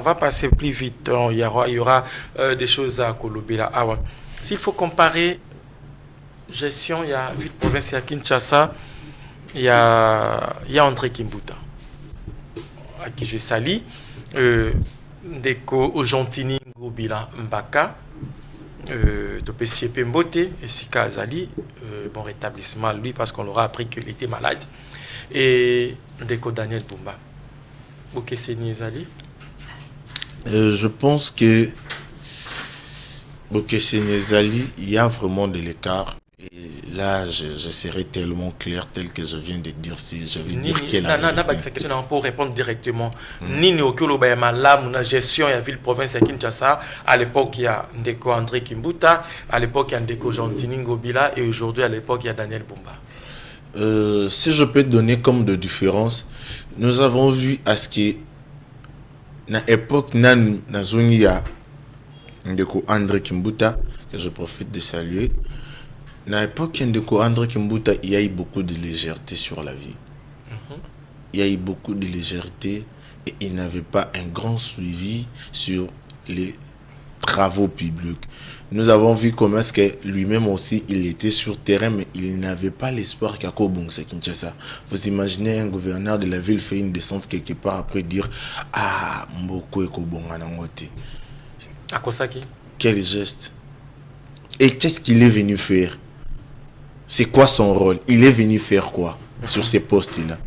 va passer plus vite. Il y aura des choses à colober là. Ah ouais. S'il faut comparer gestion, il y a ville province, il y a Kinshasa, il y a André Kimbuta, à qui je salue. Ndeko Ojantini Ngobila Mbaka, de PCP Mbote, et Sika Azali, bon rétablissement lui parce qu'on aura appris qu'il était malade. Et Ndeko Daniel Bumba. Ok, c'est Niezali. Je pense que Bokessénézali, il y a vraiment de l'écart. Et là, je serai tellement clair tel que je viens de dire si je vais dire quelle est la vérité. Question pour répondre directement. Nini Okolo Bayamala, la gestion de la ville-province à Kinshasa, à l'époque il y a Ndeko André Kimbuta, à l'époque il y a Ndeko Jantini Ngobila et aujourd'hui à l'époque il y a Daniel Bumba. Si je peux donner comme de différence, nous avons vu à ce que na époque nan na zone ya Ndeko André Kimbuta, que je profite de saluer. Na époque Ndeko André Kimbuta, il y a eu beaucoup de légèreté sur la vie. Il y a eu beaucoup de légèreté et il n'avait pas un grand suivi sur les travaux publics. Nous avons vu comment est-ce que lui-même aussi, il était sur terrain, mais il n'avait pas l'espoir qu'à Kobongsa Kinshasa. Vous imaginez un gouverneur de la ville fait une descente quelque part après dire « Ah, Mboko et Kobonga Nangote ». Akosaki. Quel geste. Et qu'est-ce qu'il est venu faire? C'est quoi son rôle? Il est venu faire quoi sur ces postes-là?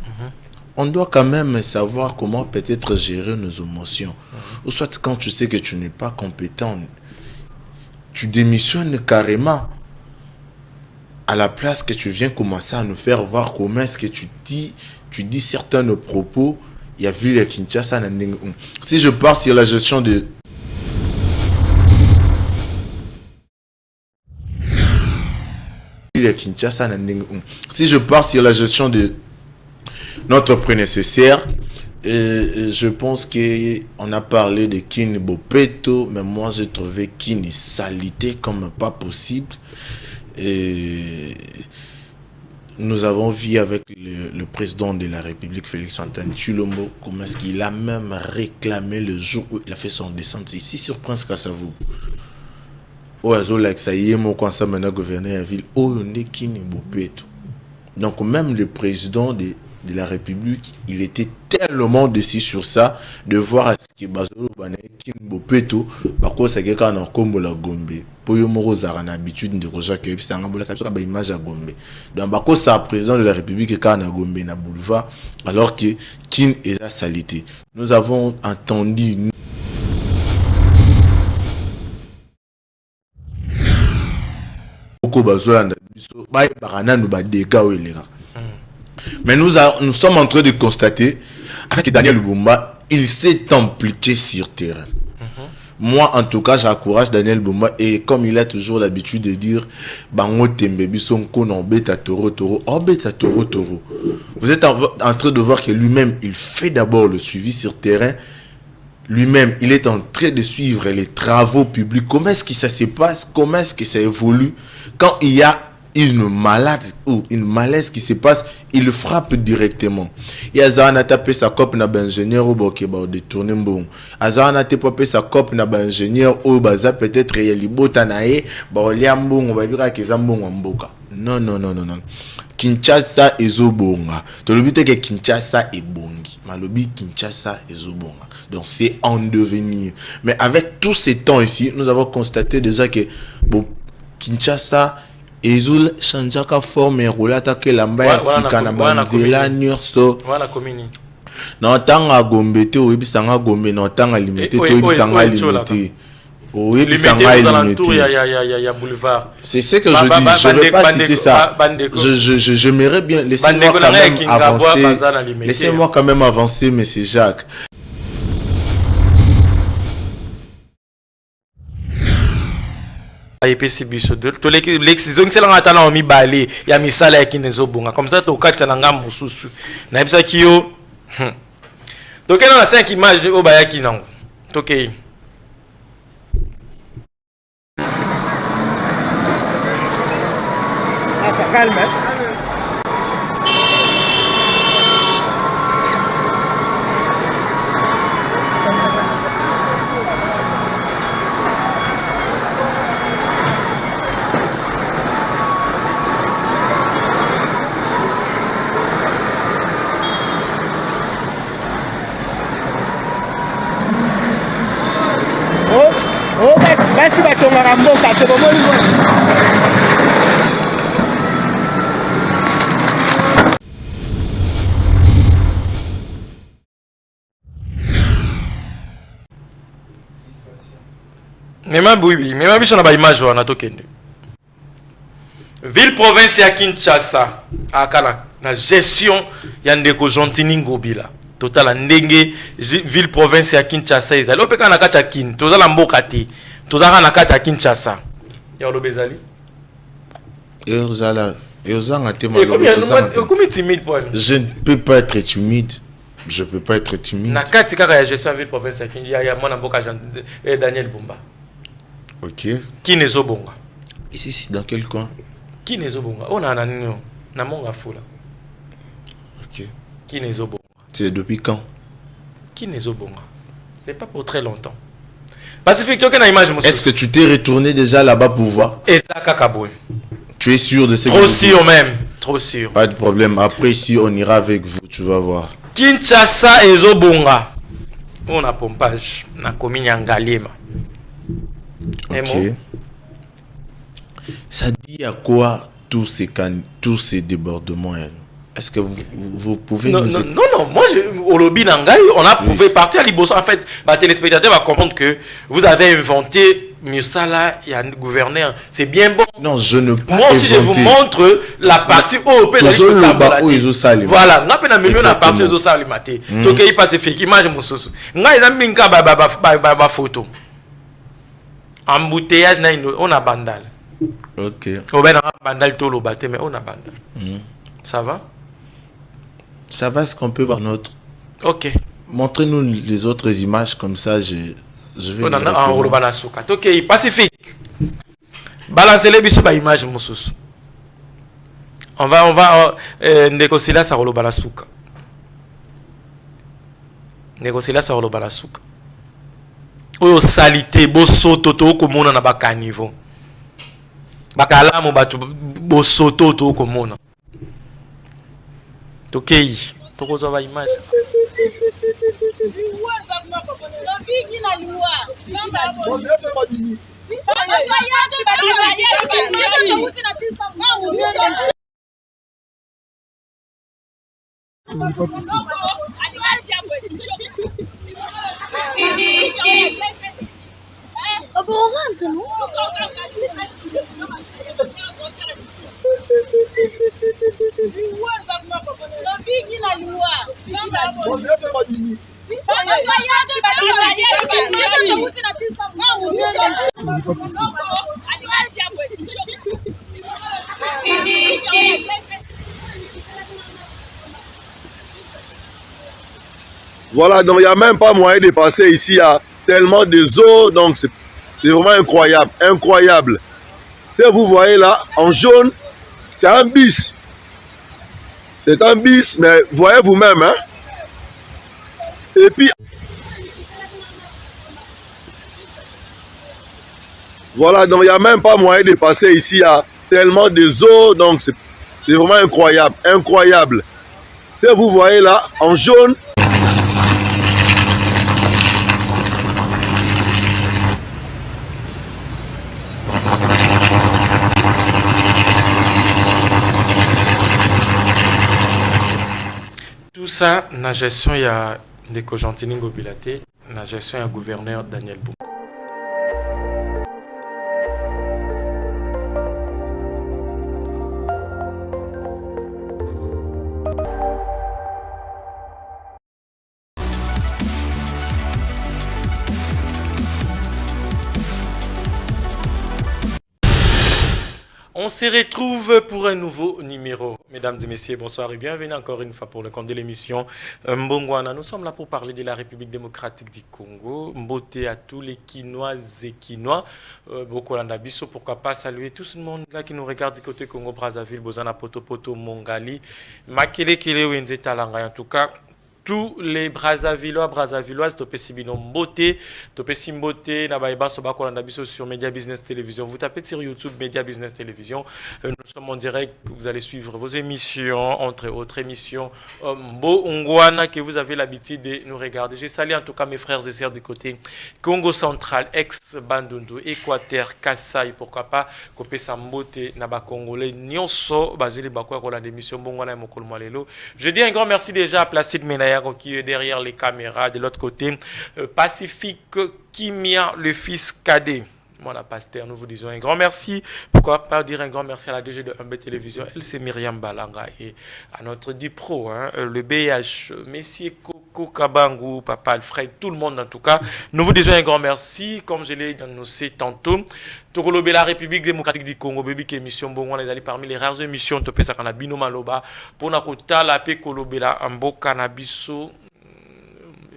On doit quand même savoir comment peut-être gérer nos émotions. Ou soit quand tu sais que tu n'es pas compétent, tu démissionnes carrément. À la place que tu viens commencer à nous faire voir comment est-ce que tu dis certains propos. Il y a vu les Kinshasa. Si je pars sur la gestion de... Si je pars sur la gestion de notre prédécesseur, je pense qu'on a parlé de Kin Bopeto, mais moi j'ai trouvé Kin salité comme pas possible. Et nous avons vu avec le président de la République, Félix Antoine Tshilombo, comment est-ce qu'il a même réclamé le jour où il a fait son descente ici sur Prince Kassavou. Donc même le président de la République, il était tellement déçu sur ça, de voir à ce que Bazolo Banekin Bopeto, par contre, c'est quelqu'un en combo la Gombe. Pour yo moro zara na habitude de roja que pisanga bola ça ba image à Gombe. Donc bako ça président de la République quand na Gombe na boulevard alors que Kin est à salité. Nous avons entendu mais nous sommes en train de constater avec Daniel Bumba, il s'est impliqué sur terrain. Moi, en tout cas, j'encourage Daniel Bumba et comme il a toujours l'habitude de dire, Bango Tembebi son konon beta toro toro, oh beta toro toro. Vous êtes en train de voir que lui-même, il fait d'abord le suivi sur terrain. Lui-même, il est en train de suivre les travaux publics. Comment est-ce que ça se passe? Comment est-ce que ça évolue? Quand il y a une malade ou une malaise qui se passe, il frappe directement. Il y a Zana tapé sa copie na ingénieur au Bokeba au détourné bon. Azana tapé sa copie na ingénieur au baza peut-être il y a libotanae, ba oliambon on va dire que zambon mboka. Non. Kinshasa ezobonga. To lobite que Kinshasa est bongi. Malobi Kinshasa ezobonga. Donc c'est en devenir. Mais avec tous ces temps ici, nous avons constaté déjà que bon, Kinshasa Ezul chanjaka forme rolata ke lamba ya sika na banzela nyonso. Voilà komini. Na tanga Gombe te oyebisanga Gombe na tanga limité to oyebisanga limité. Oyebisanga limité. Ya boulevard. C'est ce que je dis, je ne vais pas citer ça. J'aimerais bien laissez-moi quand même avancer. Laissez-moi quand même avancer monsieur Jacques. IPC biso de to l'excision c'est la tala mi balé ya misala ya kinezo bonga comme ça to katsa na ngam mususu na bisa kiyo donc elle a 5 images au bayaki nango toke calme. Même oui, même si on a pas image on a tokende. Ville province ya Kinshasa akala na gestion ya ndeko Jontini Ngobila. Total ndenge ville province ya Kinshasa ezali opeka na kati ya kin tozala mboka te tozala na kati ya Kinshasa ya lobezali ezala ezanga te timide pour je ne peux pas être timide. Je peux pas être timide. Na kati kaka ya gestion ya ville province ya mwana mboka Daniel Bumba. OK. Qui n'est bonga? Ici c'est dans quel coin? Qui n'est bonga? On a nani na monga fula. OK. Qui n'est bonga? C'est depuis quand? Qui n'est bonga? C'est pas pour très longtemps. Pacifique, tu as une image. Est-ce que tu t'es retourné déjà là-bas pour voir? Tu es sûr de ce que... Trop sûr même. Trop sûr. Pas de problème. Après, si on ira avec vous, tu vas voir. Kinshasa et Zobonga. On a pompage. On a commis Nyangalema. OK. Ça dit à quoi tous ces débordements? Est-ce que vous pouvez non, moi, au lobby Nangai, on a prouvé partir à Liboso. En fait, ma téléspectateur va comprendre que vous avez inventé Musala, il y a un gouverneur. C'est bien bon. Non, je ne pas. Moi aussi, je vous montre la partie où voilà. On a la partie où Salimate. Donc, il passe fait image Moussousou. Nga, il a mis une photo. Embouteillage, on a bandal. OK. On a bandal, tout le bâtiment, mais on a bandal. Ça va? Ça va, est-ce qu'on peut voir notre... OK. Montrez-nous les autres images, comme ça, je vais... On a un rôle balançouka. OK, Pacifique. Balancez les bisous, image, Moussous. On va négocier là, ça rôle balançouka. Négocier là, ça rôle balançouka. Oyo salité, bosso, toto, comme on a bas niveau. Bakala, mon bateau, bosso, toto, comme on a. OK. Tu as une image. Voilà, donc il n'y a même pas moyen de passer ici, il y a tellement de eaux, donc c'est vraiment incroyable, incroyable. Si vous voyez là, en jaune, c'est un bis. C'est un bis, mais voyez vous-même, hein. Et puis, voilà, donc il n'y a même pas moyen de passer ici, il y a tellement de eaux, donc c'est vraiment incroyable, incroyable. Si vous voyez là, en jaune, tout ça, la gestion, il y a des Jontini Ngobila, la gestion, il y a gouverneur Daniel Bumba. On se retrouve pour un nouveau numéro. Mesdames et messieurs, bonsoir et bienvenue encore une fois pour le compte de l'émission Mbongwana. Nous sommes là pour parler de la République démocratique du Congo. Mboté à tous les Quinoises et Quinois. Beaucoup d'ambition, pourquoi pas saluer tout ce monde là qui nous regarde du côté Congo, Brazzaville, Bozana, Poto, Poto, Mongali, Makele, Kele, Wenzeta, Langa. En tout cas, tous les Brazzavilloises, Topesi Bino Mbote, Topesi Mbote, Nabaïba Sobako Landabiso sur Media Business Télévision. Vous tapez sur YouTube Media Business Télévision. Nous sommes en direct. Vous allez suivre vos émissions, entre autres émissions Mbo Ongwana, que vous avez l'habitude de nous regarder. J'ai salué en tout cas mes frères et sœurs du côté Congo Central, ex-Bandundu, Équateur, Kassai, pourquoi pas, Kopesa Mbote, Naba Congolais, Nyonso, Bazili Bakwa, Kola d'émission Bongwana et Mokolo Malelo. Je dis un grand merci déjà à Placide Menaya qui est derrière les caméras. De l'autre côté, Pacifique Kimia, le fils cadet. Moi, la pasteur, nous vous disons un grand merci. Pourquoi pas dire un grand merci à la DG de MB Télévision. Elle, c'est Myriam Balanga. Et à notre Dipro, le BH, Messier Coco Kabangu, Papa Alfred, tout le monde en tout cas. Nous vous disons un grand merci. Comme je l'ai annoncé tantôt, Tokolobe, la République démocratique du Congo, Bébi, qui émission bon, on est allé parmi les rares émissions, Topé Sakana Bino Maloba, pour Nakota, la Pe Kolobela, Ambo Canabiso.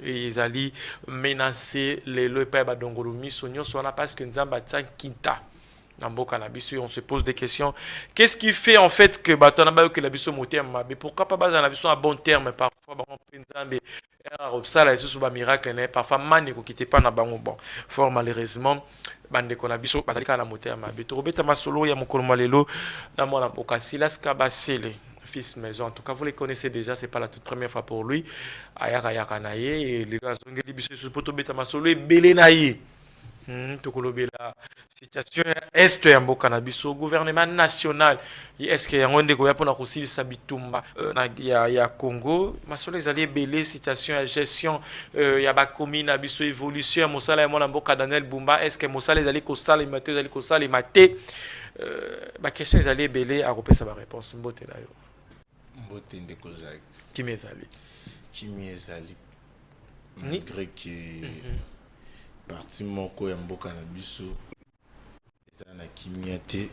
Et ils allaient menacer les lois badongolo misonyo soit parce que Nzamba tsa kinta nambo cannabis. On se pose des questions. Qu'est-ce qui fait en fait que batonaba que la biso moté mabe, pourquoi pas baza na biso à bon terme parfois ba Nzambe ça là sous ba miracle né parfois mani ko kité pas na bango bon fort malheureusement bande ko na biso bazali kana moté mabe to robeta masolo ya mokolo malelo na mona bokasilas kabasele fils maison. En tout cas, vous les connaissez déjà, c'est pas la toute première fois pour lui. Ayaka Yakanaye, et les gars sont gris biso sur poto beta masolo et Belenaye. La situation est un cannabis au gouvernement national. Est-ce qu'il y a un dégoût pour la Russie Sabitumba il y a Congo, masolo les alliés belé situation gestion il y a ba commune abisso évolution Mosala et mon amboka Daniel Bumba. Est-ce que Mosala les alliés costal les maté les alliés costal les maté ba question les alliés belé à repérer sa réponse mbote là yo. Mbote ndekozaki kimi ezali malgré que parti moko ya mboka na biso eza na kimia te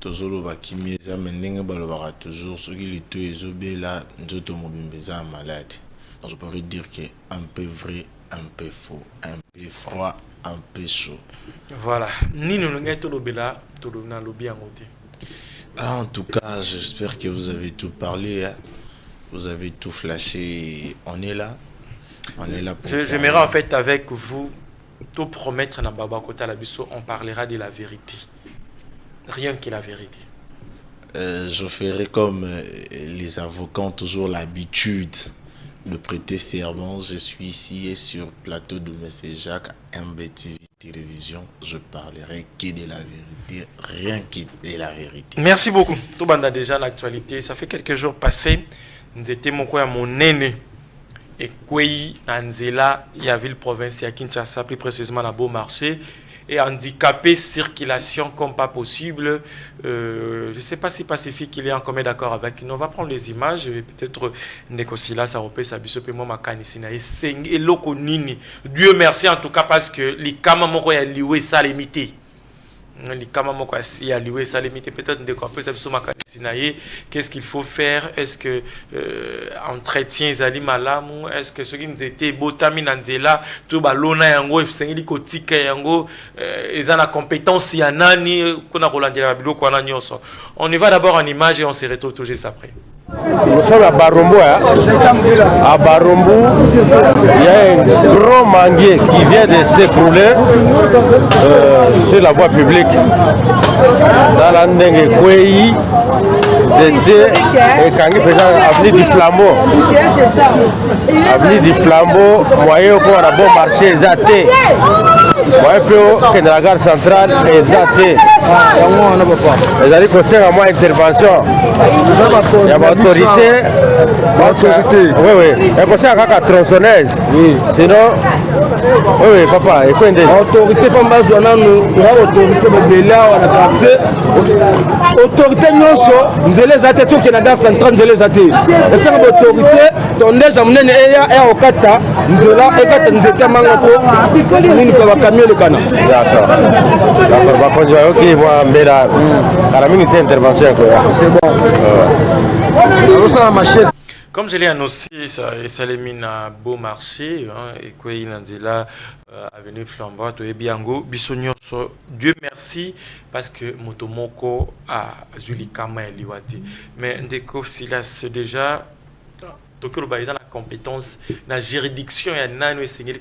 tozoloba kimia eza me ndenge balobaka toujours soki lito ezobela nzoto mobimba eza malade. Donc je pourrais dire que un peu vrai, un peu faux, un peu froid, un peu chaud. Voilà. Ni nous n'avons tolobela tolobna lobi angote. En tout cas, j'espère que vous avez tout parlé, hein. Vous avez tout flashé. On est là. On est là pour j'aimerais en fait avec vous tout promettre dans Baba Kota Labiso, on parlera de la vérité. Rien que la vérité. Je ferai comme les avocats ont toujours l'habitude de prêter serment. Je suis ici et sur le plateau de M. Jacques, MBTV Télévision. Je parlerai que de la vérité, rien que de la vérité. Merci beaucoup. Tout le monde a déjà l'actualité. Ça fait quelques jours passés. Nous étions mon aîné. Et Kwei, Nanzela, il y avait le province à Kinshasa, plus précisément à Beaumarchais. Et handicapé, circulation comme pas possible. Je ne sais pas si Pacifique il est en commun d'accord avec nous. On va prendre les images. Je vais peut-être négocier là, ça repère ça. Dieu merci en tout cas parce que les camarades ont lié ça limité. Les camarades ont lié ça limité. Peut-être découper ça sur ma canissinaïe. Qu'est-ce qu'il faut faire? Est-ce que entretien zali malamu? Est-ce que ceux qui nous étaient botamine anzela tout balona yango ifsengi kotika yango ils ont la compétence ya nani kuna kolandela bilo kwa nani onso. On y va d'abord en image et on se retrouve tout juste après. Nous sommes à Barombo. À Barombo, il y a un gros manguier qui vient de s'écrouler sur la voie publique. Dans la Ndengue Kwei, et Kangi présent avenue du Flambeau. Avenue du Flambeau, moyen au cours à bon marché, Zate. Moyen peu que dans la gare centrale, Zate. Les alliés conseillent à moi intervention. Il y a l'autorité. Oui, oui. Elle conseille à la tronçonneuse. Sinon, oui, papa, écoutez. L'autorité, comme base, on a l'autorité de Béla, on a capté. Autorité, nous allons à tête au Canada, central, nous allons à tête. Et c'est l'autorité, ton nez, on est au Kata, nous allons à Kata, nous étions à Mangapo, nous avons camion le Cana. D'accord. D'accord, ok, moi, Béla, à la minute intervention. C'est bon. Comme je l'ai annoncé, ça les mine à Beaumarchais, et quoi il a dit là, avenue Flambois, et Biango, Bissonio, Dieu merci, parce que Motomoko a Zulikama et Liwati. Mais Ndeko Silas, déjà, Donc, il y a la compétence, la juridiction, il y a une ville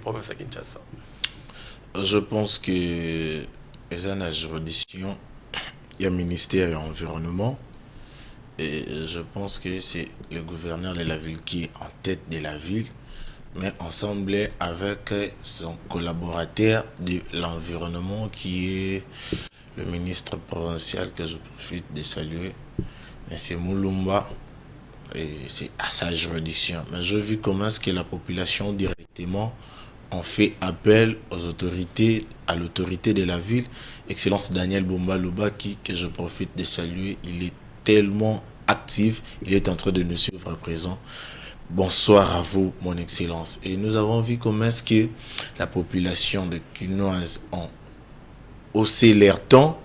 province à Kinshasa. Je pense que il y a une juridiction, il y a le ministère de l'environnement. Et je pense que c'est le gouverneur de la ville qui est en tête de la ville, mais ensemble avec son collaborateur de l'environnement qui est le ministre provincial que je profite de saluer. C'est Moulumba et c'est à sa juridiction. Mais je vis comment est-ce que la population directement on fait appel aux autorités, à l'autorité de la ville. Excellence Daniel Bomba Loubaki, que je profite de saluer, il est tellement actif, il est en train de nous suivre à présent. Bonsoir à vous, mon excellence. Et nous avons vu comment est-ce que la population de Quinoise ont haussé leur temps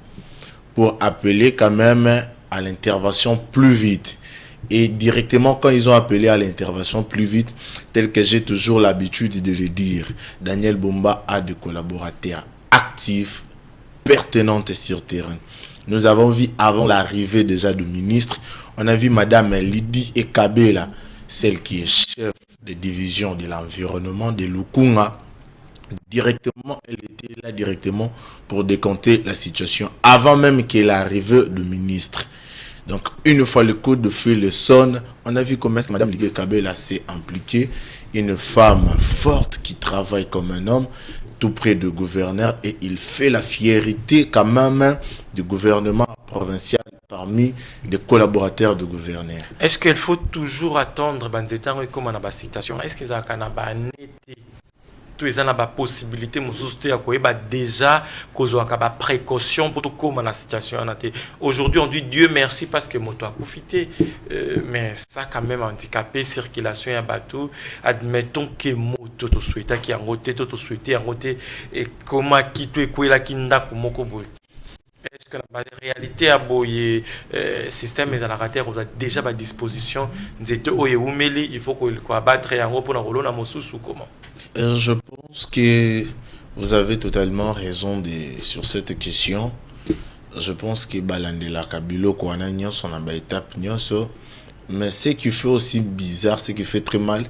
pour appeler quand même à l'intervention plus vite. Et directement, quand ils ont appelé à l'intervention plus vite, tel que j'ai toujours l'habitude de le dire, Daniel Bomba a des collaborateurs actifs, pertinents sur terrain. Nous avons vu avant l'arrivée déjà du ministre, on a vu Madame Lydie Ekabela, celle qui est chef de division de l'environnement de Lukunga. Directement, elle était là directement pour décompter la situation avant même qu'il arrive du ministre. Donc, une fois le coup de fil sonne, on a vu comment est-ce que Mme Lydie Ekabela s'est impliquée. Une femme forte qui travaille comme un homme, tout près du gouverneur, et il fait la fierté quand même du gouvernement provincial parmi les collaborateurs du gouverneur. Est-ce qu'il faut toujours attendre comme on a citation? Est-ce qu'ils ont tous les ans la possibilité déjà cause précaution pour tout comme la situation aujourd'hui on dit Dieu merci parce que moto a profité mais ça quand même handicapé circulation et bateau admettons que moto to souhaita qui en route to souhaiter en route et comment qui to quoi la kinda comme boy. Est-ce que la réalité a boyé système et à la terre on a déjà à disposition il faut qu'on abattre en pour la mosusu comment? Je pense que vous avez totalement raison sur cette question. Je pense que Balandela Kabilo Kouana Nyonso na ba étape Nyonso. Mais ce qui fait aussi bizarre, ce qui fait très mal,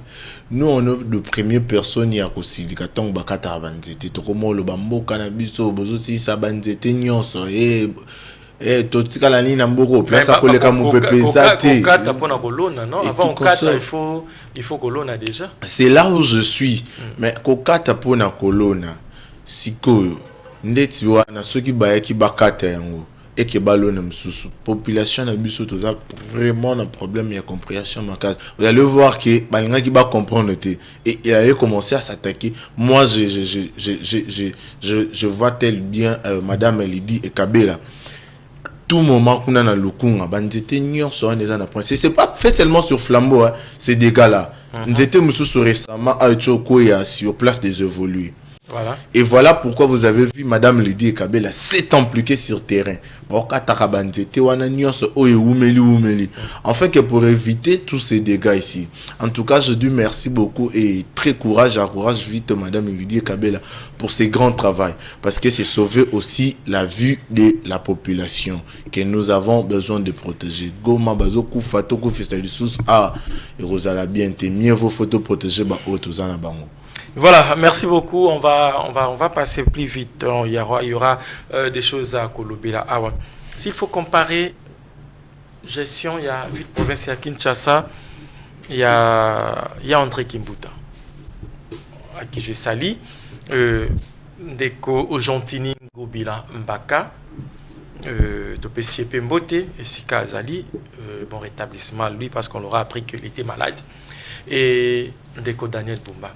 nous on est de première personne qui a aussi dit que bakata banzete to komo lo bambo kanabiso bozo si sa banzete Nyonso totika la nini na mboko place à koleka mupepeza te kokata pona kolona non avant kokata il faut kolona déjà. C'est là où je suis mais kokata pona kolona sikoyo ndeti wana soki bayaki bakata yango et que balona msusu population na biso toza vraiment un problème de compréhension makasi. Vous allez voir que balinga qui va comprendre et il allait commencer à s'attaquer. Moi je vois tel bien Madame Lydie Ekabela tout moment qu'on a dans le Lukunga, banzete nyonso on est en point. C'est pas fait seulement sur Flambeau, hein, ces dégâts là. Nous étions récemment à Etchokoya sur place des évolués. Voilà. Et voilà pourquoi vous avez vu Madame Lydie Ekabela s'est impliquée sur terrain. En fait, que pour éviter tous ces dégâts ici. En tout cas, je dis merci beaucoup et très encourage vite Madame Lydie Ekabela pour ce grand travail. Parce que c'est sauver aussi la vue de la population que nous avons besoin de protéger. Goma bazo kufato kufestalisus et Rosala bien te mieux vos photos protégées ba otozana bango. Voilà, merci beaucoup. On va passer plus vite. Il y aura des choses à Kolobela. Ah ouais. S'il faut comparer gestion, il y a ville provinciale Kinshasa, il y a André Kimbuta, à qui je salue. Deko Ojantini Gobila Mbaka, de PCP Mbote, et Sika Azali, bon rétablissement lui parce qu'on aura appris qu'il était malade. Et Deko Daniel Bomba.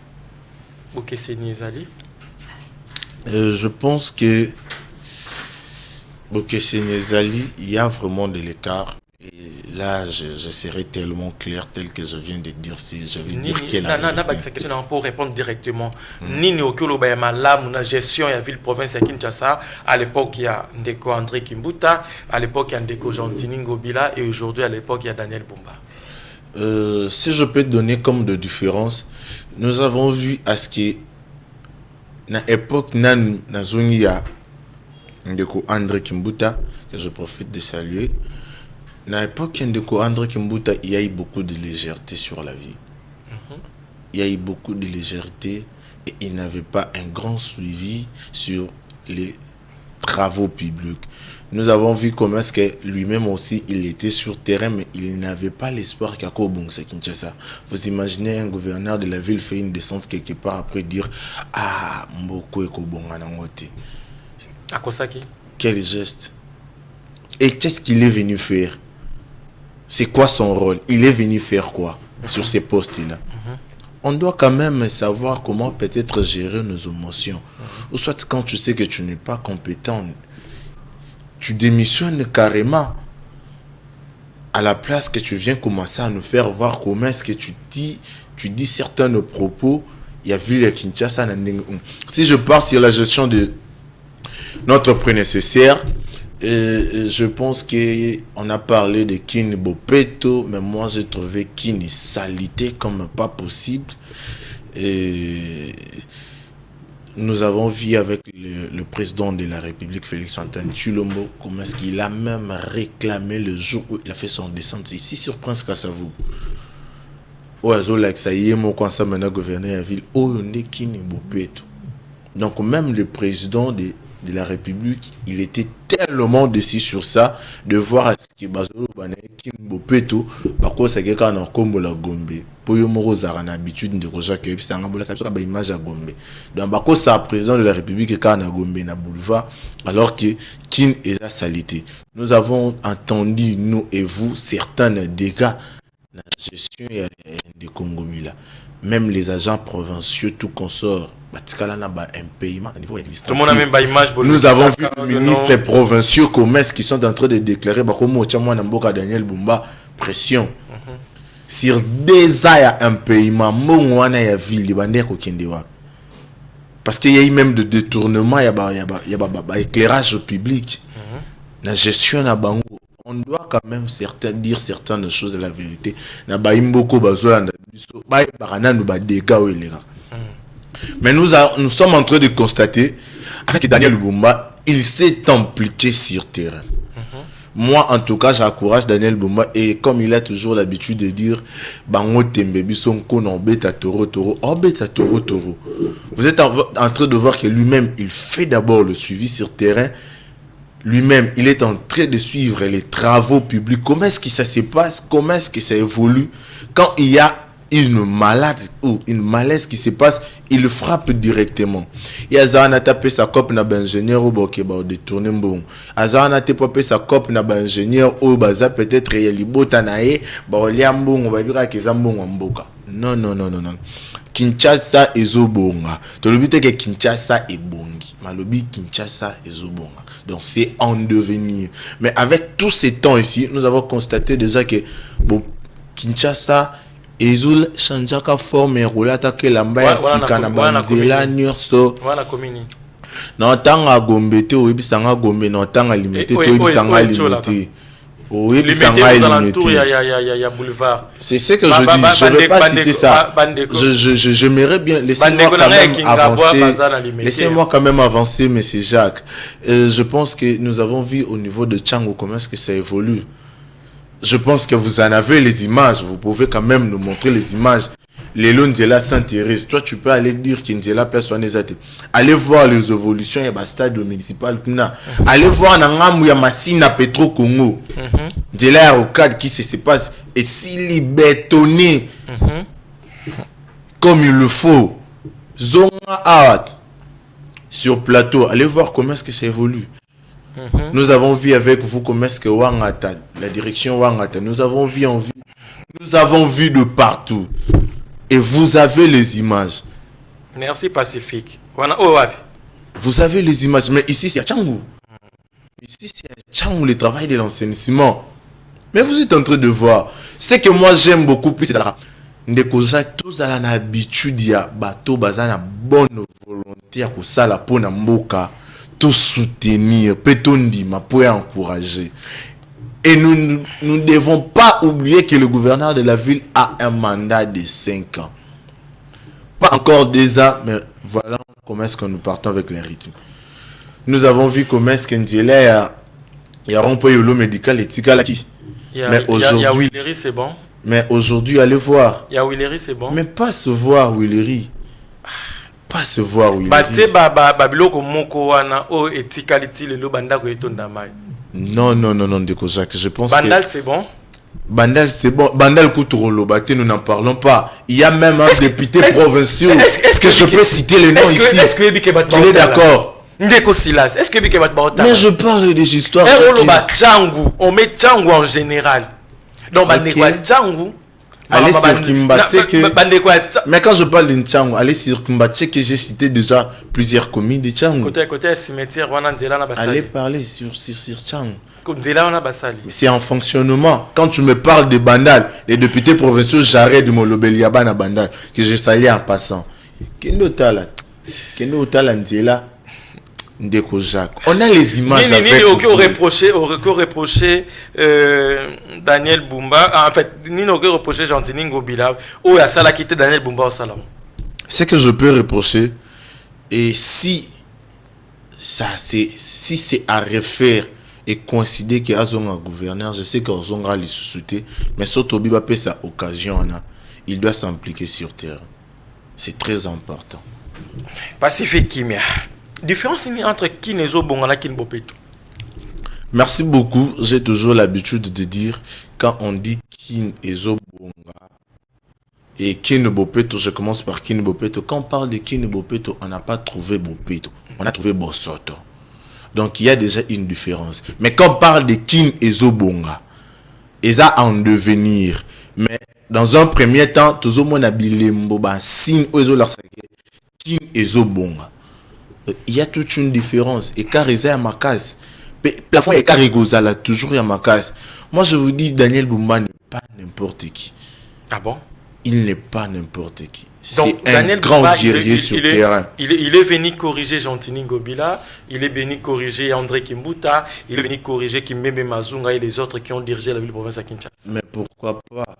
Ok, c'est Niezali. Je pense que c'est Niezali, il y a vraiment de l'écart. Et là, je serai tellement clair tel que je viens de dire si je vais dire quelle est la question pour répondre directement. Nini Okolo Bayamala, la gestion de la ville province de Kinshasa, à l'époque il y a Ndeko André Kimbuta, à l'époque il y a Ndeko Jantini Ngobila et aujourd'hui à l'époque il y a Daniel Bomba. Si je peux donner comme de différence, nous avons vu à ce que na époque nan nazongi ya Ndeko André Kimbuta que je profite de saluer À l'époque de André Kimbuta, il y a eu beaucoup de légèreté sur la vie. Il y a eu beaucoup de légèreté et il n'avait pas un grand suivi sur les travaux publics. Nous avons vu comment est-ce que lui-même aussi, il était sur terrain, mais il n'avait pas l'espoir qu'à Kobongsa Kinshasa. Vous imaginez un gouverneur de la ville fait une descente quelque part après dire « Ah, Mboko et Kobonga Nangote ». À Kosaki. Quel geste. Et qu'est-ce qu'il est venu faire? C'est quoi son rôle? Il est venu faire quoi sur ces postes-là? On doit quand même savoir comment peut-être gérer nos émotions. Ou soit quand tu sais que tu n'es pas compétent, tu démissionnes carrément. À la place que tu viens commencer à nous faire voir comment est-ce que tu dis certains propos. Il y a vu les Kinshasa. Si je pars sur la gestion de notre prédécesseur, je pense qu'on a parlé de Kin Bopeto, mais moi j'ai trouvé Kin salité comme pas possible. Et nous avons vu avec le président de la République, Félix Antoine Tshilombo, comment est-ce qu'il a même réclamé le jour où il a fait son descente ici sur Prince Kassavou. Donc même le président de la République, il était tellement déçu sur ça, de voir à ce qui est Bopeto, par contre c'est quelqu'un en combo la Gombe. Pour yo moro zara na habitude de roja que ça ngabola ça ba image à Gombe. Donc bako ça président de la République quand na Gombe na boulevard alors que Kin est à salité. Nous avons entendu nous et vous certains dégâts la gestion de Congo Bila. Même les agents provinciaux tout consort un paiement au niveau administratif. Nous avons vu les ministres provinciaux commerce qui sont en train de déclarer Daniel Bumba pression. Sur des ans, il y a un paiement. Parce qu'il y a eu même de détournement, il y a éclairage public. La gestion à Bango. On doit quand même dire certaines choses de la vérité. Mais nous sommes en train de constater avec Daniel Bumba, il s'est impliqué sur terrain. Moi, en tout cas, j'encourage Daniel Bumba et comme il a toujours l'habitude de dire, Bango Tembebi son konon beta toro toro, oh beta toro toro. Vous êtes en train de voir que lui-même, il fait d'abord le suivi sur terrain. Lui-même, il est en train de suivre les travaux publics. Comment est-ce que ça se passe? Comment est-ce que ça évolue? Quand il y a une malade ou une malaise qui se passe, il frappe directement. Il y a Zana tapé sa copie na ingénieur ou bokeba détourner bon. Azana tapé sa copie na ingénieur ou baza peut-être yalibota nae ba oliambon on va dire que zambon mboka. Non. Kinshasa ezobonga. To le but que Kinshasa est bongi. Malobi Kinshasa ezobonga. Donc c'est en devenir. Mais avec tous ces temps ici, nous avons constaté déjà que bon Kinshasa Ezul chanjaka forme roulata que lamba sika na banzela nyurso voilà commune na tanga gombe te oyebisanga gombe na tanga limité to oyebisanga limité oyebisanga limité il y a boulevard. C'est ce que je dis, je ne vais pas citer ça. J'aimerais bien laissez-moi quand même avancer monsieur Jacques. Je pense que nous avons vu au niveau de Tchango comment est-ce que ça évolue. Je pense que vous en avez les images. Vous pouvez quand même nous montrer les images. Les lots Ndela s'intéressent. Toi, tu peux aller dire qu'Indela personne n'est athée. Allez voir les évolutions. Il y a un stade municipal. Allez voir Nangamou ya Massina Petro Congo. Ndela au cadre qui se passe. Et s'il est bétonné comme il le faut, Zonga Art sur plateau. Allez voir comment est-ce que ça évolue. Nous avons vu avec vous comment est-ce que Wangata, la direction Wangata, nous avons vu de partout. Et vous avez les images. Merci Pacifique. Vous avez les images, mais ici c'est à Tchangou. Ici c'est à Tchangou le travail de l'enseignement. Mais vous êtes en train de voir. Ce que moi j'aime beaucoup plus, c'est la tous à l'habitude, il y a bateau, bazana bonne volonté à kusala pour mboka. Tout soutenir, pétondima, pour encourager. Et nous ne devons pas oublier que le gouverneur de la ville a un mandat de 5 ans. Pas encore 2 ans, mais voilà comment est-ce que nous partons avec les rythmes. Nous avons vu comment est-ce qu'il y a rond-point médical et Tikala qui. Mais aujourd'hui, Willery, c'est bon. Mais aujourd'hui, allez voir. Il y a Willery, c'est bon. Mais pas se voir Willery. Pas se voir Willery. Babiloko moko wana o etikaliti lelo banda ko etonda mai. Non, Ndeko Jacques, je pense Bandal, que... c'est bon. Bandal, c'est bon. Bandal Koutourolo, nous n'en parlons pas. Il y a même un député provincial. Est-ce que je peux citer le nom ici? Est-ce que il est d'accord? Ndeko Silas, est-ce que Mais je parle des histoires. On met Tchangou en général. Donc, Tchangou. Allez sur Kimbatseke. Mais quand je parle de Tchangou, allez sur Kimbatseke, j'ai cité déjà plusieurs communes de Tchangou. Côté cimetière, allez parler sur Tchangou. C'est en fonctionnement. Quand tu me parles de Bandal, les députés provinciaux, j'arrête de Molobeliaba na Bandal, que je salue en passant. Kendo Tala Nzela. Ndeko Jacques. On a les images avec vous. Reproché Daniel Bumba. En fait, ni nous reproché Gentini Ngobila. Ou à ça la quitté Daniel Bumba au salon. Ce que je peux reprocher, et si c'est à refaire et coïncider que Azonga gouverneur, je sais qu'Azonga les sous-souté, mais surtout Biba peut sa occasion, il doit s'impliquer sur terre. C'est très important. Pacifique Kimia. Différence entre Kinezo Bonga et Kinbopeto. Merci beaucoup. J'ai toujours l'habitude de dire, quand on dit Kinezo Bonga et Kinbopeto, je commence par Kinbopeto. Quand on parle de Kinbopeto, on n'a pas trouvé Bopeto, on a trouvé Bosoto. Donc il y a déjà une différence. Mais quand on parle de Kinezo Bonga, et ça en devenir. Mais dans un premier temps, toujours mon habilembo, signe Ozo Larsake, Kinezo Bonga. Il y a toute une différence. Et car il y a ma case. Plafond et car il toujours y a ma case. Moi, je vous dis, Daniel Bumba n'est pas n'importe qui. Ah bon? Il n'est pas n'importe qui. C'est un grand guerrier sur terrain. Il est venu corriger Gentini Ngobila. Il est venu corriger André Kimbuta. Il est venu corriger Kimbembe Mazunga et les autres qui ont dirigé la ville province à Kinshasa. Mais pourquoi pas?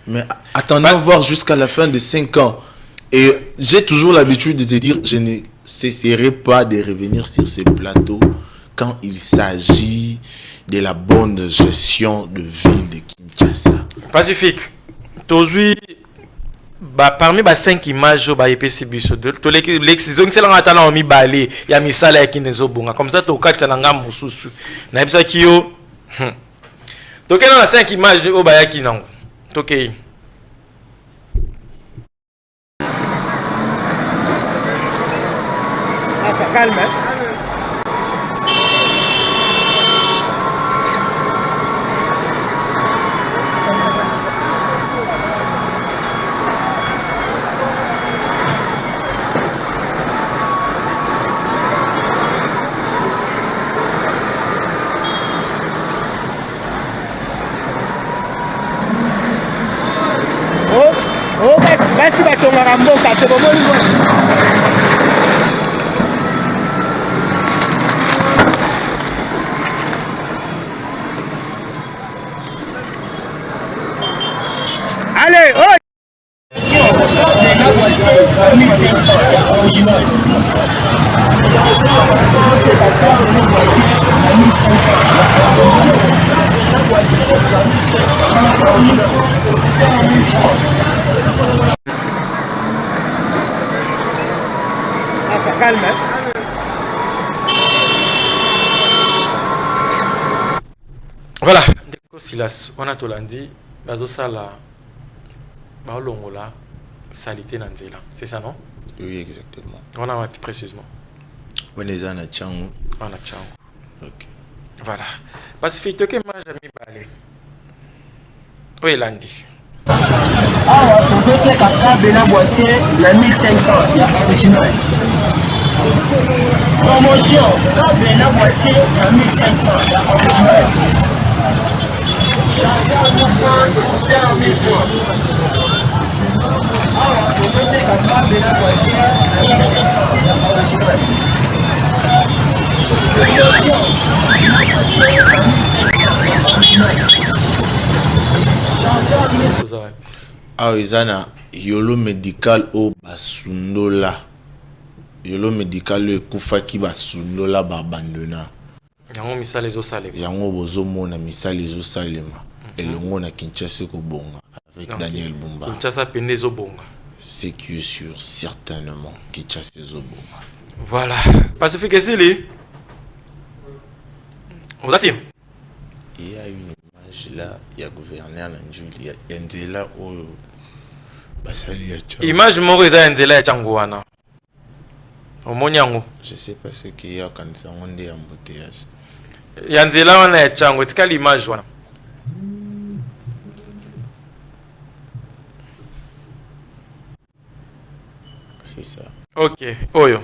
Mais attendons voir jusqu'à la fin de 5 ans. Et j'ai toujours l'habitude de te dire, je ne cesserai pas de revenir sur ces plateaux quand il s'agit de la bonne gestion de ville de Kinshasa. Pacifique. Tozui, parmi les 5 images, il y a les saisons qui sont en mi balé, il y a mis ça là qui n'est pas comme ça, tu as 4 ans mususu. Na bisa kiyo. Donc il y a 5 images au bayaki non. OK. Calme. Basi batongaka mboka te bomoni. Allez, oh! Calme. Voilà, Ndeko Silas, on a tout dit, bazo sala, baolongola, salité nanzela, c'est ça non? Oui, exactement. On a plus précisément. On est en Tchangou. On a Tchangou. Ok. Voilà. Parce que tu as jamais balé. Oui, Landi. Ah, on peut faire la boîtier, la 1500, original. Promotion, la boîtier, la 1500, original. La dernière fois, ah, on peut faire la boîtier, la 1500, original. Ah, Izana, yolo médical au basundola. Yolo médical le kufaki basundola babandona. yango misala ezosalema yango bozomona misala ezosalema elongo na Kinshasa kobonga avec Daniel Bumba. Kinshasa pende ezobonga. C'est qui est sûr certainement Kinshasa ezobonga. Voilà. Pacifique Esili. On il y a une image là, il y a gouverneur Nanjuli, il y a Ndela Oyo. Basali ya Tchango. Image moko eza Ndela ya Tchango wana. Omonyango. Je sais pas ce qu'il y a quand ça on est embouteillage. Ya Ndela wana ya Tchango, tika l'image wana. C'est ça. OK, Oyo.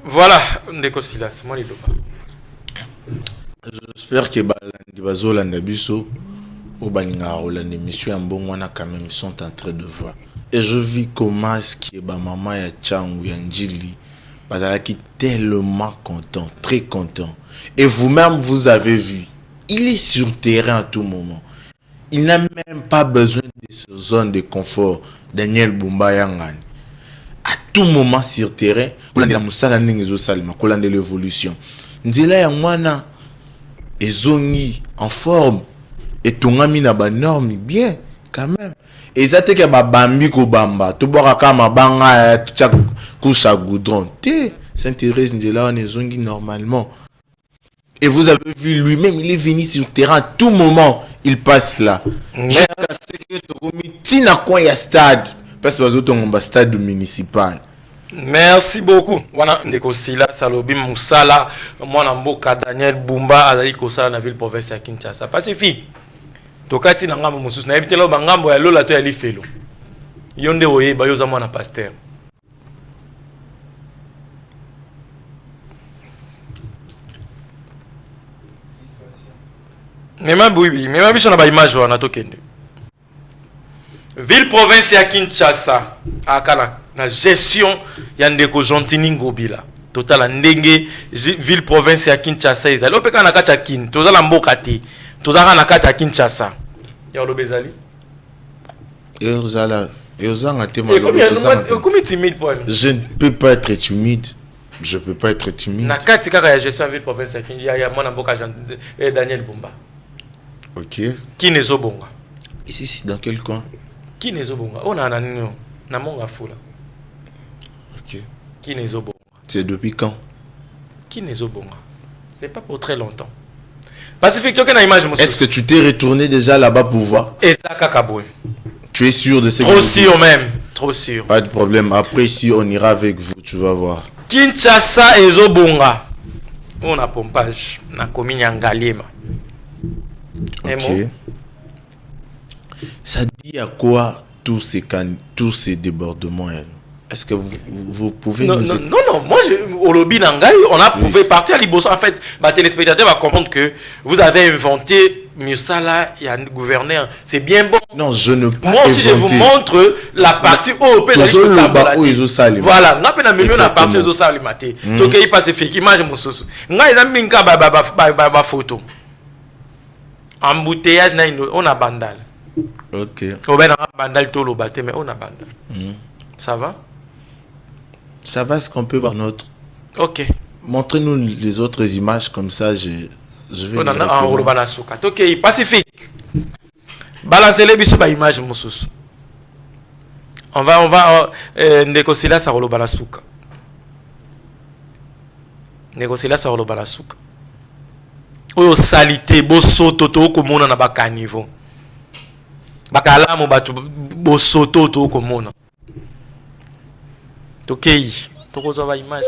Voilà, ndeko Silas, moi j'espère que Bazolanda biso au balinga Rolande mission mbongwana quand même sont en train de voir. Et je vis comment est-ce que ba maman ya Tchangu ya Njili bazalaki tellement content, très content. Et vous-même vous avez vu, il est sur terrain à tout moment. Il n'a même pas besoin de ce zone de confort. Daniel Bumba Yangani. À tout moment sur terrain, kolanda musala ndenge ezosalema, kolanda l'évolution. Nzela ya mwana ezongi en forme et tongami na ba norme bien quand même. Et ça te ke ba bambi ko bamba, to boka kama banga tcha kusha goudron. Saint-Thérèse Nzela on ezongi normalement. Et vous avez vu lui-même, il est venu sur le terrain à tout moment, il passe là. Jusqu'à ce que tu il y a stade. Parce que vous avez un stade municipal. Merci beaucoup. Wana ndeko Silas Salobi Musala, mwana mboka Daniel Bumba azali kosala na ville province ya Kinshasa. Pacifique. Tokati na ngambo mususu na ebitelo bangambo ya lola to ya lifelo. Yonde oyeba yoza mwana pasteur. Mema bibi, mema biso na ba image wana tokende. Ville province ya Kinshasa akala na gestion ya ndeko Jontini Ngobila. Total ndenge ville province ya Kinshasa ezali opeka na kati ya Kin. Tozala mboka te. Tozala na kati ya Kinshasa. Ya lobezali. Ezala ezanga te Combien timide pour elle? Je ne peux pas être timide. Je peux pas être timide. Na kati kaka ya gestion ville province ya Kinshasa ya mwana mboka Daniel Bumba. OK. Qui nezo bonga? Ici dans quel coin? Qui nezo bonga? On a nani na monga fula. OK. Qui nezo bonga? C'est depuis quand? Qui nezo bonga? C'est pas pour très longtemps. Pacifique, tu as une image. Est-ce que tu t'es retourné déjà là-bas pour voir? Tu es sûr de ce que trop sûr même. Trop sûr. Pas de problème. Après, si on ira avec vous, tu vas voir. Kinshasa ezo bonga. On a pompage. Na commune Ngaliema. OK. Ça dit à quoi tous ces débordements? Est-ce que vous pouvez non, nous... non, moi, au lobby Nangai, on a prouvé partir à Liboso. En fait, ma téléspectateur va comprendre que vous avez inventé Musala et un gouverneur. C'est bien bon. Non, je ne pas. Moi aussi, je vous montre la partie OP. Voilà, on a peine à million la partie aux Salimate. Donc, il passe fait image mon soso. Ngai na minka ba photo. Embouteillage on a bandal. OK. On a bandal tout le bâtiment, mais on a bandal. Ça va? Ça va, est-ce qu'on peut voir notre... OK. Montrez-nous les autres images, comme ça je vais... On a un Olobanasuka. OK, Pacifique. Balancez les bisous par image, Moussous. On va négocier là, ça Olobanasuka. Négocier là, ça Olobanasuka. Oyo salité, bosso, toto, comme on a bas niveau. bakalamu batu bosoto to komona tokei tokozwa ba image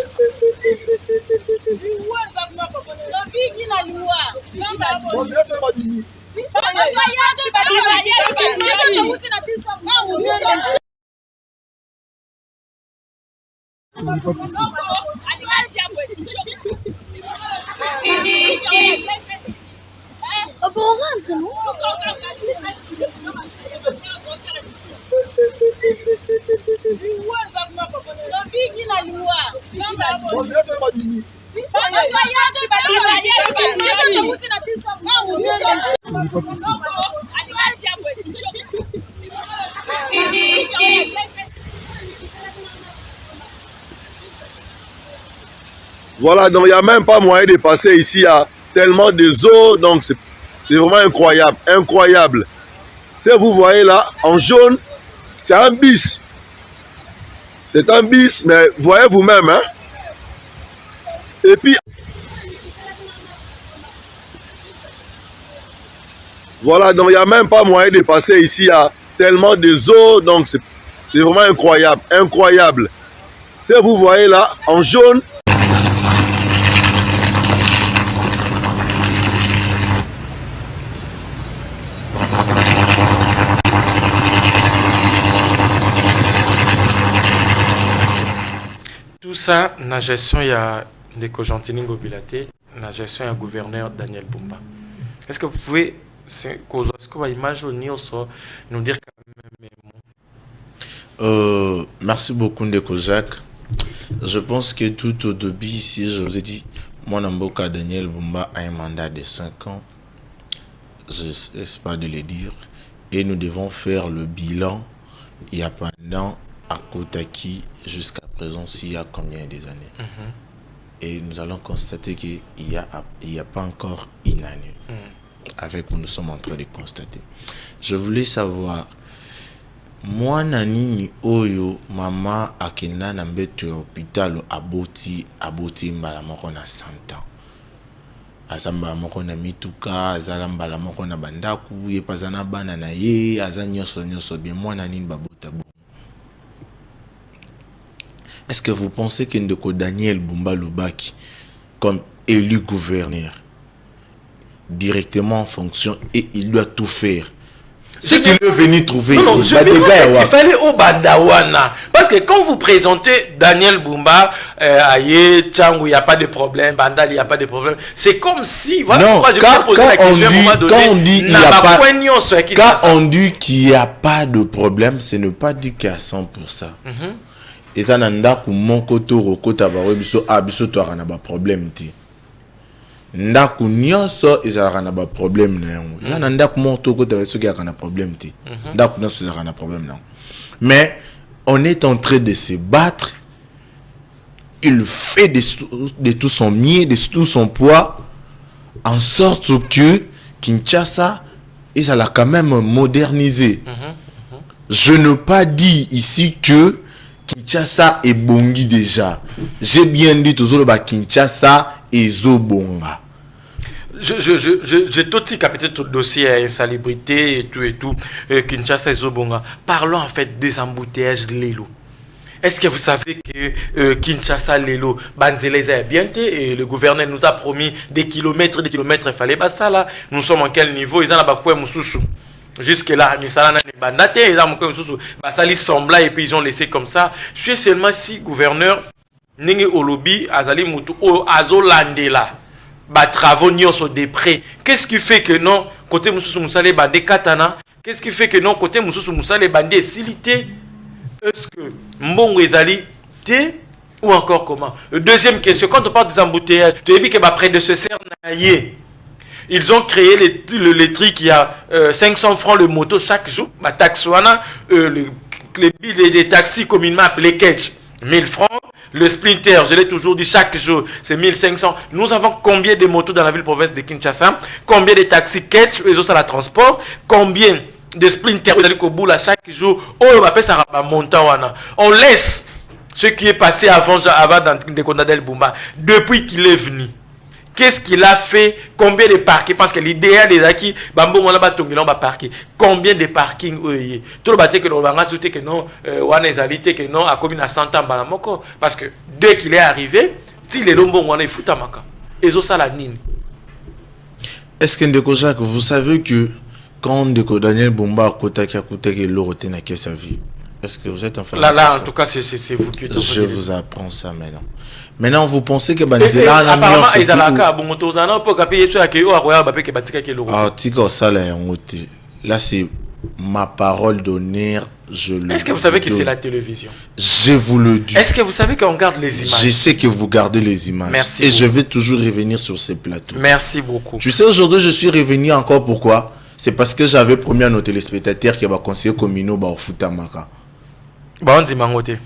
Voilà, donc il n'y a même pas moyen de passer ici, il y a tellement de eaux, donc c'est vraiment incroyable, incroyable. Si vous voyez là, en jaune, c'est un bis. C'est un bis, mais voyez vous-même, hein. Et puis, voilà, donc il n'y a même pas moyen de passer ici, il y a tellement de eaux, donc c'est vraiment incroyable, incroyable. Si vous voyez là, en jaune, tout ça, la gestion, il y a des Cogentini Ngobilate, la gestion, il y a gouverneur Daniel Bumba. Est-ce que vous pouvez, est-ce que vous imaginez nous dire quand même merci beaucoup, Ndeko Jacques. Je pense que tout au début ici, je vous ai dit, mon Namboka Daniel Bumba a un mandat de 5 ans. Je n'essaie pas de le dire. Et nous devons faire le bilan. Il y a pendant à Kotaki jusqu'à présent, s'il y a combien des années. Et nous allons constater qu'il n'y a pas encore une année. Avec où nous sommes en train de constater. Je voulais savoir, moi nani oyo mama akena na mbeto hôpital aboti mbala moko na 100 ans. Azamba moko na mituka, azala mbala moko na bandaku, ye pazana bana na ye, azanyoso bien moi nani babota bon. Est-ce que vous pensez que Ndeko Daniel Bumba Lubaki, comme élu gouverneur, directement en fonction, et il doit tout faire? Ce qu'il est venu trouver ici, il fallait au Bandawana. Parce que quand vous présentez Daniel Bumba, Aye, Tchangou, il n'y a pas de problème, Bandal, il n'y a pas de problème. C'est comme si, voilà non, pourquoi je me posé la question à un moment donné. Quand on dit qu'il n'y a pas de problème, ce n'est pas dit qu'à 100%. Et ça n'a pas mon côté rokota biso abiso to ana ba problème ti. Ndaku nyonso ezala na ba problème na yango. Ça n'a ndaku mon to kota biso ki ana problème ti. Ndaku nyonso ezala na problème na. Mais on est en train de se battre. Il fait de tout son mieux, de tout son poids en sorte que Kinshasa ezala quand même modernisé. Je ne pas dit ici que Kinshasa est bongi déjà. J'ai bien dit toujours que Kinshasa est zobonga. Je tout capté tout dossier à insalubrité et tout. Kinshasa est zobonga. Parlons en fait des embouteillages de l'élo. Est-ce que vous savez que Kinshasa, Lelo, Banzeleza est bien et le gouverneur nous a promis des kilomètres, il fallait pas ça là. Nous sommes en quel niveau? Ils en ont pas Moussoussou. Jusque-là, ils sembla et puis ils ont laissé comme ça. Je suis seulement si gouverneur Ninge Olobi, Azali Moutou, Azolandela, travaux nyonso des prêts. Qu'est-ce qui fait que non, côté Moussoussou Moussale Bandé Katana? Qu'est-ce qui fait que non, côté Moussoussou Moussale Bandé Silité? Est-ce que Mbongo Ezali Té ou encore comment? Deuxième question, quand on parle des embouteillages, tu as dit que près de ce cernaillé. Ils ont créé le tri qui a 500 francs le moto chaque jour. Ma taxouana, les taxis communément appelés catch, 1000 francs. Le splinter, je l'ai toujours dit, chaque jour, c'est 1500. Nous avons combien de motos dans la ville-province de Kinshasa? Combien de taxis catch, les autres à la transport? Combien de splinters, vous allez au bout là chaque jour? On laisse ce qui est passé avant dans Ndeko Daniel Bumba. Depuis qu'il est venu, Qu'est-ce qu'il a fait? Combien de parkings? Parce que l'idéal des acquis, bambo on a batongilon ba parking. Combien de parkings tout le bâtiment que l'on va sauter que non, on est alité que non, à combien à 100 ans balamoko. Parce que dès qu'il est arrivé, si les lombons on est foutamaka. Et ça la nine. Est-ce que Ndeko Jacques, vous savez que quand Ndeko Daniel Bumba a coûté que l'eau retient à sa vie? Est-ce que vous êtes en fait là, en tout cas, c'est vous qui êtes. Je vous apprends ça maintenant. Maintenant, vous pensez que Bandela a apparemment, ils ont la carte. Bon, tous en pour payer sur la queue, à Royal Bappé qui batika qui l'euro. Ah, Tico, ça là, c'est ma parole d'honneur. Est-ce que vous savez que c'est la télévision? Je vous le dis. Est-ce que vous savez qu'on garde les images? Je sais que vous gardez les images. Merci. Et je vais toujours revenir sur ces plateaux. Merci beaucoup. Tu sais, aujourd'hui, je suis revenu encore. Pourquoi? C'est parce que j'avais promis à nos téléspectateurs qu'il y a un conseiller communal au Futamaka. Bah, on dit mangoté.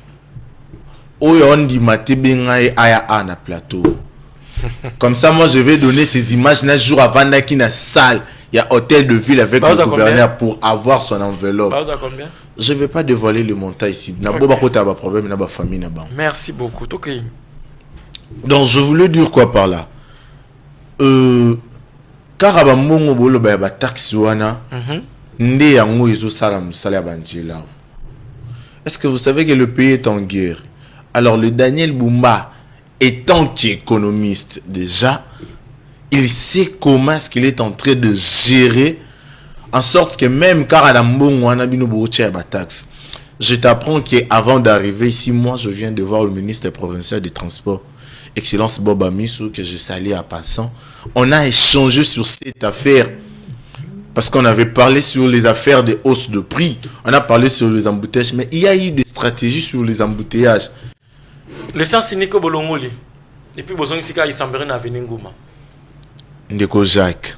On dit maté bengaï aya na plateau. Comme ça, moi, je vais donner ces images un jour avant qui na salle. Il y a hôtel de ville avec le gouverneur pour avoir son enveloppe. Bah, combien? Je ne vais pas dévoiler le montant ici. Problème, famille, merci beaucoup. Okay. Donc, je voulais dire quoi par là? Car abambongo bolo ba taxi wana nde yango ezo sala musala banjela. Est-ce que vous savez que le pays est en guerre? Alors le Daniel Bumba, étant qu'économiste déjà, il sait comment est-ce qu'il est en train de gérer en sorte que même je t'apprends qu'avant d'arriver ici, moi je viens de voir le ministre provincial des Transports, Excellence Bob Amisou, que je salue à passant. On a échangé sur cette affaire parce qu'on avait parlé sur les affaires de hausse de prix, on a parlé sur les embouteillages, mais il y a eu des stratégies sur les embouteillages. Le sens cynique au Bolongoli. Et puis besoin ici il semblerait à venir Ngouma. Ndeko Jacques,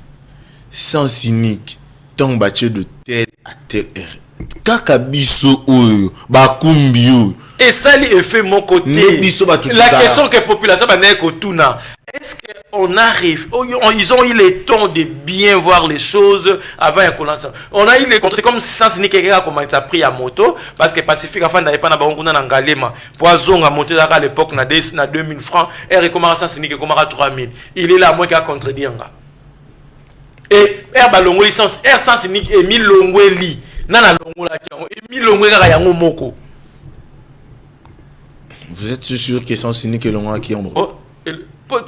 sans cynique, tant battu de telle à telle heure. Kakabiso ou bakumbio. Et ça lui fait mon côté. La question que la population va naître au Tuna. Est-ce qu'on arrive, ils ont eu le temps de bien voir les choses avant un commencer. On a eu les c'est comme si sans cynique quelqu'un comment il a pris à moto parce que Pacifique enfin n'avait pas na bango na ngalema poison à monter à l'époque na 2000 francs et recommence sans cynique comment à 3000. Il est là moi qui a contredire nga. Et air balongo licence air sans cynique et 1000 longweli nana longo la kiango et 1000 longwe ka yango moko. Vous êtes sûr que sans cynique et longo qui ont moi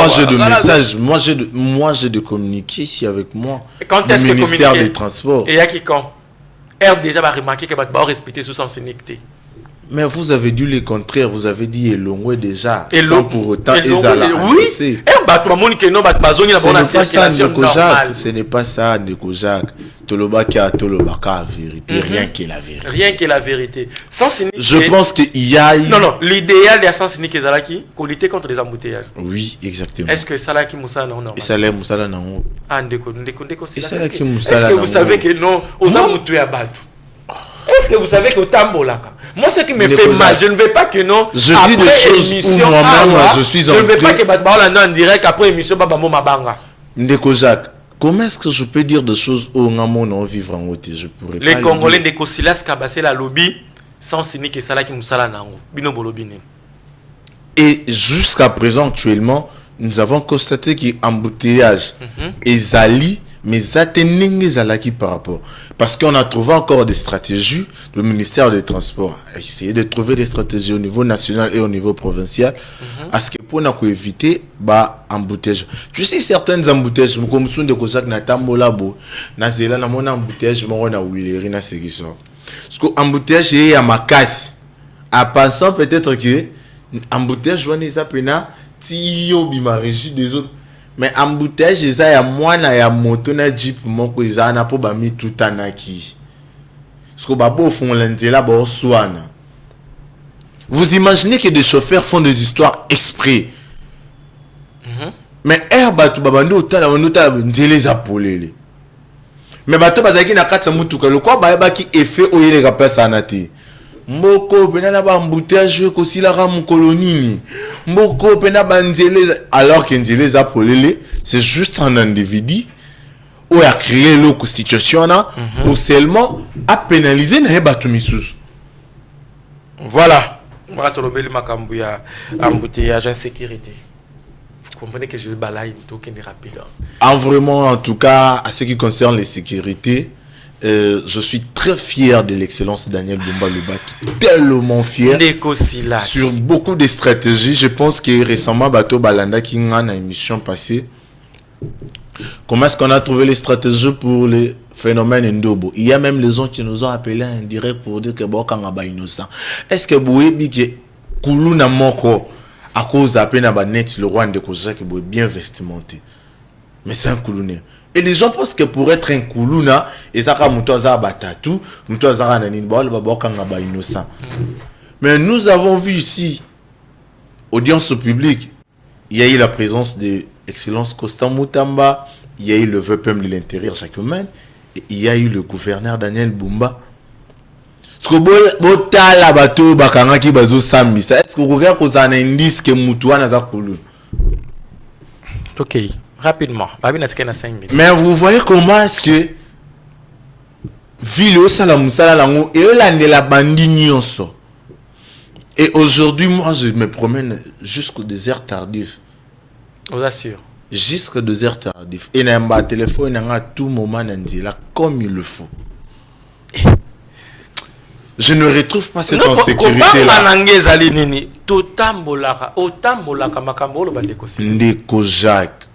j'ai de messages, moi j'ai de communiquer ici avec moi. Quand est-ce que le ministère des Transports? Et il y a qui quand R déjà va remarquer que va respecter sous son cynicité. Mais vous avez dit le contraire, vous avez dit Elongwe déjà, et sans pour autant Ezala. Oui, ce n'est pas ça, Ndeko Jacques. Toloba qui a Tolobaka vérité, rien que la vérité. Rien que la vérité. Sans cynique. Je pense qu'il y a... Non, l'idéal de sans cynique est Zalaki, qu'on lutte contre les embouteillages. Oui, exactement. Est-ce que Salaki Moussa non? Et Salem Moussa non. Ah, Ndeko, c'est ça. Est-ce que vous savez que non, aux amoutoués à Batou? Est-ce que vous savez que Tambolaka? Moi, ce qui me fait mal, je ne veux pas que non. Je dis des choses où moi-même, je suis en train. Je ne veux pas que Batbaola en direct après émission Babamo Mabanga. Ndeko Jacques, comment est-ce que je peux dire des choses où on vivre en haut? Je pourrais pas. Les Congolais de Kosilas Kabassé la lobby sans cynique et Salaki Moussala Nango. Bino Bolobine. Et jusqu'à présent, actuellement, nous avons constaté qu'embouteillage et Zali. Mais atteindre Zalaki par rapport. Parce qu'on a trouvé encore des stratégies, le ministère des Transports a essayé de trouver des stratégies au niveau national et au niveau provincial, à ce que pour éviter embouteillage. Tu sais, certaines embouteillages, comme ceux de Kozak, Natambolabo, Nazela, na mon embouteillage, mon na Willeri, na Sérisson. Parce que embouteillage est à ma casse. En pensant peut-être que embouteillage, je ne sais pas, Tio Bimarégie des autres. Mais embouteillage eza ya mwana ya moto na jeep moko eza na po ba mi tutanaki. Parce que babo font l'endela ba oswana. Vous imaginez que des chauffeurs font des histoires exprès. Mais batu babando otala onota ndele za polele. Mais bato bazaki na katsa mutuka le quoi ba ki effet oyele ka pesa anati. Mboko pena na ba embouteillage ko sila ra mu kolonini. Mboko pena ba nzele alors que nzele za polele c'est juste un individu ou a créé la constitution pour seulement à pénaliser na ba tumisus. Voilà. Voilà to lobeli makambu ya embouteillage insécurité. comprenez que je balaye tout qui est rapide. En tout cas, à ce qui concerne les sécurités, je suis très fier de l'excellence Daniel Bumba Lubaki, tellement fier sur beaucoup de stratégies. Je pense que récemment, Bato Balanda qui a une émission passée, comment est-ce qu'on a trouvé les stratégies pour les phénomènes Ndobo? Il y a même les gens qui nous ont appelés en direct pour dire que Bokanga innocent. Est-ce que vous avez que Kuluna Moko à cause à peine à net le roi de Kozak qui est bien vestimenté? Mais c'est un Koulounais. Et les gens pensent que pour être un Koulouna, et ça batatu, innocent. Mais nous avons vu ici, audience publique, il y a eu la présence de Excellence Costa Moutamba, il y a eu le VPM de l'intérieur chaque semaine, et il y a eu le gouverneur Daniel Bumba. Est-ce que vous regardez qu'on a un indice que Moutouana a Koulouna? Ok. Rapidement. Mais vous voyez comment est-ce que Ville Salamusala Lango et la bandit. Et aujourd'hui, moi, je me promène jusqu'au désert tardif. Je vous assure. Jusqu'au désert tardif. Et un téléphone à tout moment, comme il le faut. Je ne retrouve pas cette insécurité là.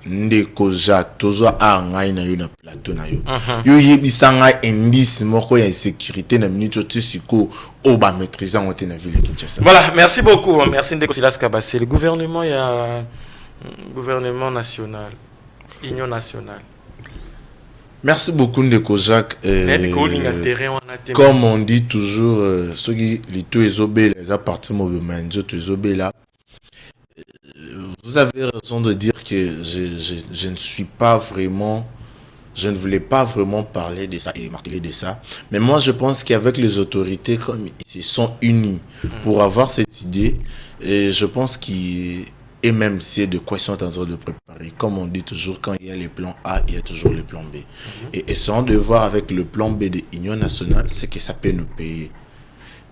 Ndeko Jacques, tozo a ngai na yo na plateau na yo. Yo yebisanga indice moko ya sécurité na minute tisiko o ba maîtriser en na ville Kinshasa. Voilà, merci beaucoup. Merci Ndeko Silas Kabase. Le gouvernement, il y a gouvernement national, union nationale. Merci beaucoup Ndeko Jacques. Comme on dit toujours, ceux qui les appartements mouvement, là. Vous avez raison de dire que je ne suis pas vraiment, je ne voulais pas vraiment parler de ça et marquer de ça. Mais moi, je pense qu'avec les autorités, comme ils se sont unis pour avoir cette idée, et je pense qu'ils, et même c'est de quoi ils sont en train de préparer. Comme on dit toujours, quand il y a les plans A, il y a toujours le plan B. Et essayons de voir avec le plan B de l'Union nationale ce que ça peut nous payer.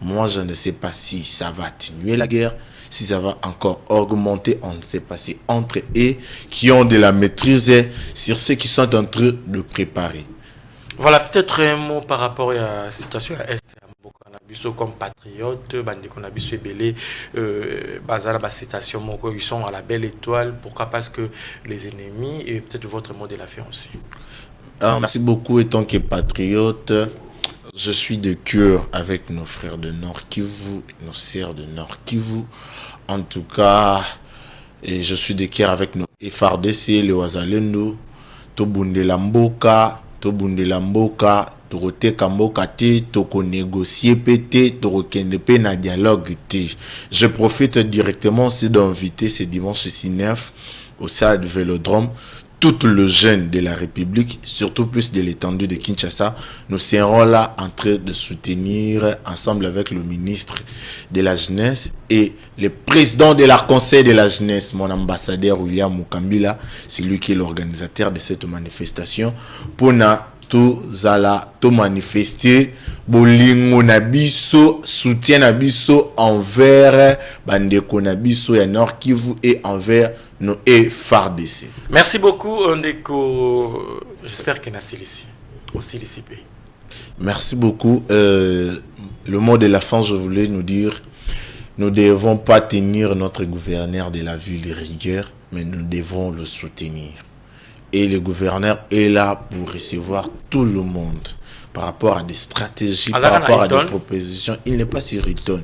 Moi, je ne sais pas si ça va atténuer la guerre, si ça va encore augmenter, on ne sait pas si entre eux qui ont de la maîtrise sur ce qu'ils sont en train de préparer. Voilà, peut-être un mot par rapport à la situation à Est. Comme patriotes, ils sont à la belle étoile. Pourquoi? Parce que les ennemis et peut-être votre mot de la fin aussi. Alors, merci beaucoup. Étant que patriote, je suis de cœur avec nos frères de Nord Kivu, nos sœurs de Nord Kivu. En tout cas, et je suis de cœur avec nos FRDC, les Wazalendo, Tobundela Mboka, Torote Kamboka te, toko négocier pété, toko kendepe na dialogue te. Je profite directement aussi d'inviter ce dimanche 6/9 au stade Vélodrome tout le jeune de la République, surtout plus de l'étendue de Kinshasa. Nous serons là en train de soutenir ensemble avec le ministre de la Jeunesse et le président de la Conseil de la Jeunesse, mon ambassadeur William Mukambila, c'est lui qui est l'organisateur de cette manifestation. Pour tout zala tout manifester bolingo na biso soutien na biso envers bandeko na biso ya Nord Kivu et envers nos FARDC. Merci beaucoup Ndeko. J'espère que Nassil ici aussi l'ICP. Merci beaucoup. Le mot de la fin, je voulais nous dire, nous ne devons pas tenir notre gouverneur de la ville de rigueur, mais nous devons le soutenir. Et le gouverneur est là pour recevoir tout le monde par rapport à des stratégies, par rapport à des propositions. Il n'est pas sur Hilton.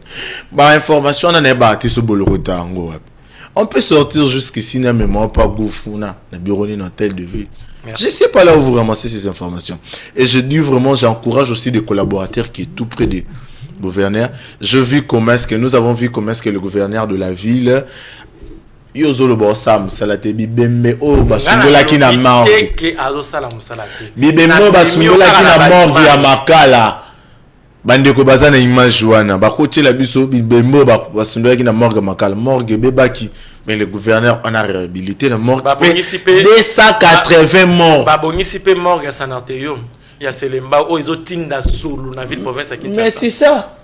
Bah, information, on n'est pas sur Bolorotango. On peut sortir jusqu'ici, mais moi, pas Goufouna, na bureau dans tel de ville. Je ne sais pas là où vous ramassez ces informations. Et je dis vraiment, j'encourage aussi des collaborateurs qui sont tout près des gouverneurs. Nous avons vu comment est-ce que le gouverneur de la ville Yozolo Bossam Salate Bibembe o basungola ki na morgue Bibembe basungola ki na morgue ya makala bandeko baza na image wana bakoti la biso Bibembe basungola ki na morgue makala morgue bebaki. Mais le gouverneur en a réhabilité la morgue 280 morts babongisipe morgue ya Sanarteum ya Selemba o izotinda sulu na ville province ya Kinshasa. Mais c'est ça.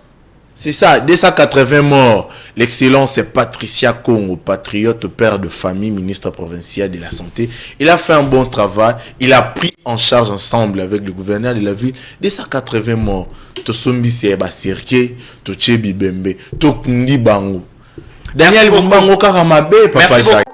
C'est ça, 280 morts. L'excellence c'est Patricia Congo, patriote, père de famille, ministre provincial de la Santé. Il a fait un bon travail. Il a pris en charge ensemble avec le gouverneur de la ville 280 morts. Tosombi Seba Serke, Tochebi Bembe, Tokundi Bango. Daniel Bango Karamabe, Papa Jacques.